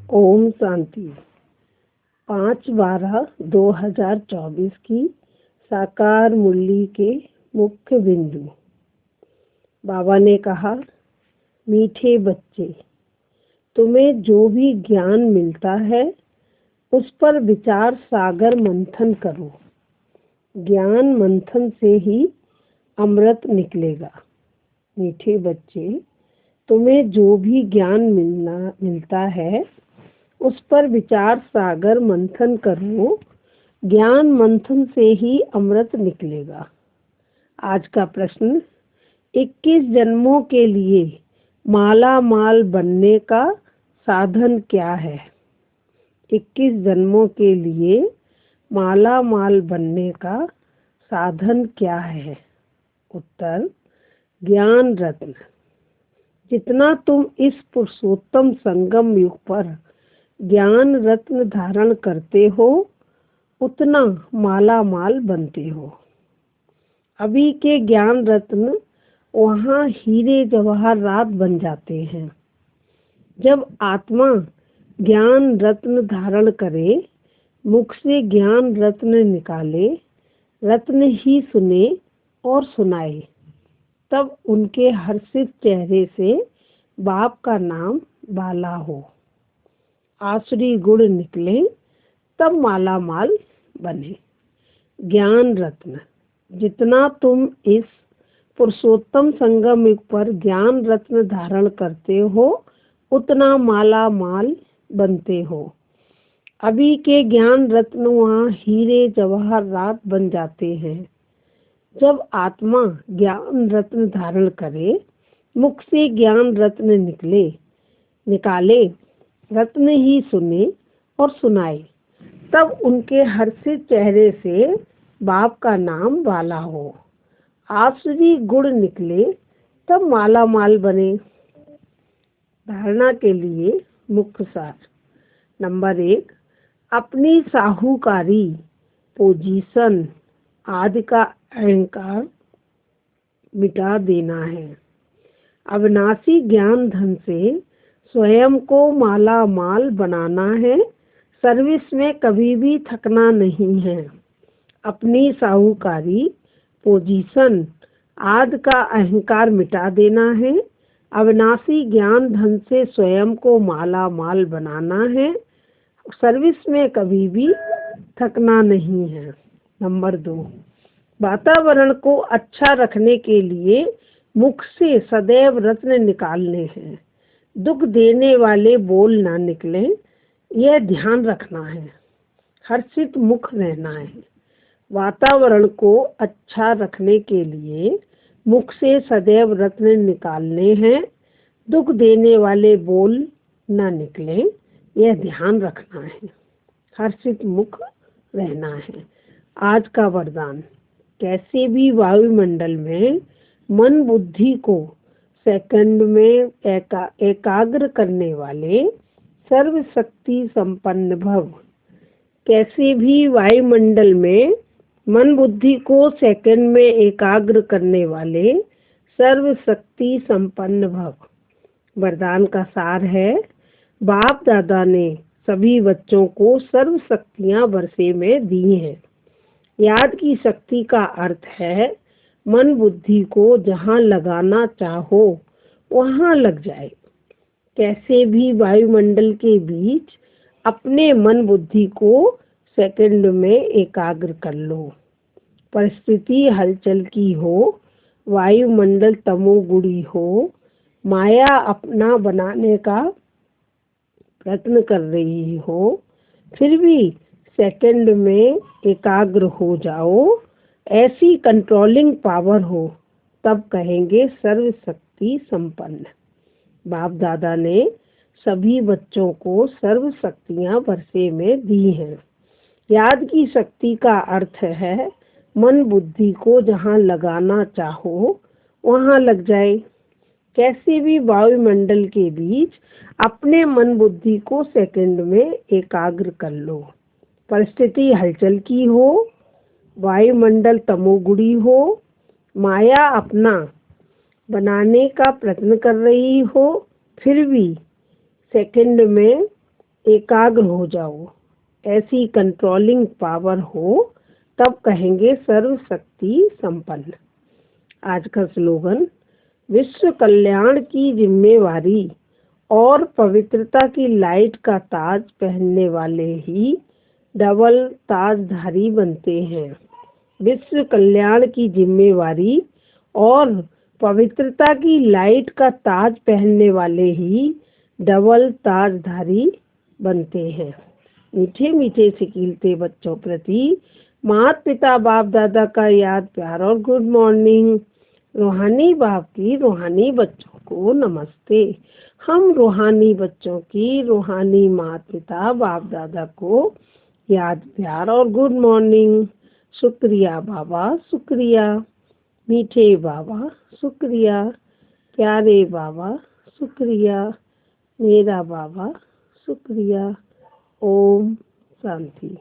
ओम शांति। 5/12/2024 की साकार मुरली के मुख्य बिंदु। बाबा ने कहा, मीठे बच्चे, तुम्हें जो भी ज्ञान मिलता है उस पर विचार सागर मंथन करो। ज्ञान मंथन से ही अमृत निकलेगा। मीठे बच्चे, तुम्हें जो भी ज्ञान मिलता है उस पर विचार सागर मंथन करो। ज्ञान मंथन से ही अमृत निकलेगा। आज का प्रश्न, 21 जन्मों के लिए माला माल बनने का साधन क्या है? 21 जन्मों के लिए माला माल बनने का साधन क्या है? उत्तर, ज्ञान रत्न। जितना तुम इस पुरुषोत्तम संगम युग पर ज्ञान रत्न धारण करते हो उतना माला माल बनते हो। अभी के ज्ञान रत्न वहाँ हीरे जवाहरात बन जाते हैं। जब आत्मा ज्ञान रत्न धारण करे, मुख से ज्ञान रत्न निकाले, रत्न ही सुने और सुनाए, तब उनके हर्षित चेहरे से बाप का नाम बाला हो, आसुरी गुण निकले, तब माला माल बने। ज्ञान रत्न। जितना तुम इस पुरुषोत्तम संगम युग पर ज्ञान रत्न धारण करते हो उतना माला माल बनते हो। अभी के ज्ञान रत्न वहाँ हीरे जवाहरात बन जाते हैं। जब आत्मा ज्ञान रत्न धारण करे, मुख से ज्ञान रत्न निकाले, रत्न ही सुने और सुनाए, तब उनके हर्षित चेहरे से बाप का नाम बाला हो, आसुरी गुण निकले, तब माला माल बने। धारणा के लिए मुख्य सार। नंबर 1, अपनी साहूकारी पोजीशन आदि का अहंकार मिटा देना है। अविनाशी ज्ञान धन से स्वयं को माला माल बनाना है। सर्विस में कभी भी थकना नहीं है। अपनी साहूकारी पोजीशन आदि का अहंकार मिटा देना है। अविनाशी ज्ञान धन से स्वयं को माला माल बनाना है। सर्विस में कभी भी थकना नहीं है। नंबर 2, वातावरण को अच्छा रखने के लिए मुख से सदैव रत्न निकालने हैं। दुख देने वाले बोल ना निकले, यह ध्यान रखना है। हर्षित मुख रहना है। वातावरण को अच्छा रखने के लिए मुख से सदैव रत्न निकालने हैं। दुख देने वाले बोल ना निकले, यह ध्यान रखना है। हर्षित मुख रहना है। आज का वरदान, कैसे भी वायुमंडल में मन बुद्धि को सेकंड में एकाग्र करने वाले सर्वशक्ति संपन्न भव। कैसे भी वायुमंडल में मन बुद्धि को सेकंड में एकाग्र करने वाले सर्वशक्ति संपन्न भव। वरदान का सार है, बाप दादा ने सभी बच्चों को सर्व शक्तियाँ वर्षे में दी हैं। याद की शक्ति का अर्थ है मन बुद्धि को जहाँ लगाना चाहो वहाँ लग जाए। कैसे भी वायुमंडल के बीच अपने मन बुद्धि को सेकंड में एकाग्र कर लो। परिस्थिति हलचल की हो, वायुमंडल तमोगुणी हो, माया अपना बनाने का प्रयत्न कर रही हो, फिर भी सेकंड में एकाग्र हो जाओ, ऐसी कंट्रोलिंग पावर हो, तब कहेंगे सर्वशक्ति संपन्न। बाप दादा ने सभी बच्चों को सर्व शक्तियाँ वर्षे में दी हैं। याद की शक्ति का अर्थ है मन बुद्धि को जहाँ लगाना चाहो वहाँ लग जाए। कैसे भी वायुमंडल के बीच अपने मन बुद्धि को सेकंड में एकाग्र कर लो। परिस्थिति हलचल की हो, वायुमंडल तमोगुणी हो, माया अपना बनाने का प्रयत्न कर रही हो, फिर भी सेकंड में एकाग्र हो जाओ, ऐसी कंट्रोलिंग पावर हो, तब कहेंगे सर्वशक्ति संपन्न। आज का स्लोगन, विश्व कल्याण की जिम्मेवारी और पवित्रता की लाइट का ताज पहनने वाले ही डबल ताजधारी बनते हैं। विश्व कल्याण की जिम्मेवारी और पवित्रता की लाइट का ताज पहनने वाले ही डबल ताजधारी बनते हैं। मीठे मीठे से खिलते बच्चों प्रति माता पिता बाप दादा का याद प्यार और गुड मॉर्निंग। रूहानी बाप की रूहानी बच्चों को नमस्ते। हम रूहानी बच्चों की रूहानी माता पिता बाप दादा को याद प्यार और गुड मॉर्निंग। शुक्रिया बाबा, शुक्रिया मीठे बाबा, शुक्रिया प्यारे बाबा, शुक्रिया मेरा बाबा, शुक्रिया। ओम शांति।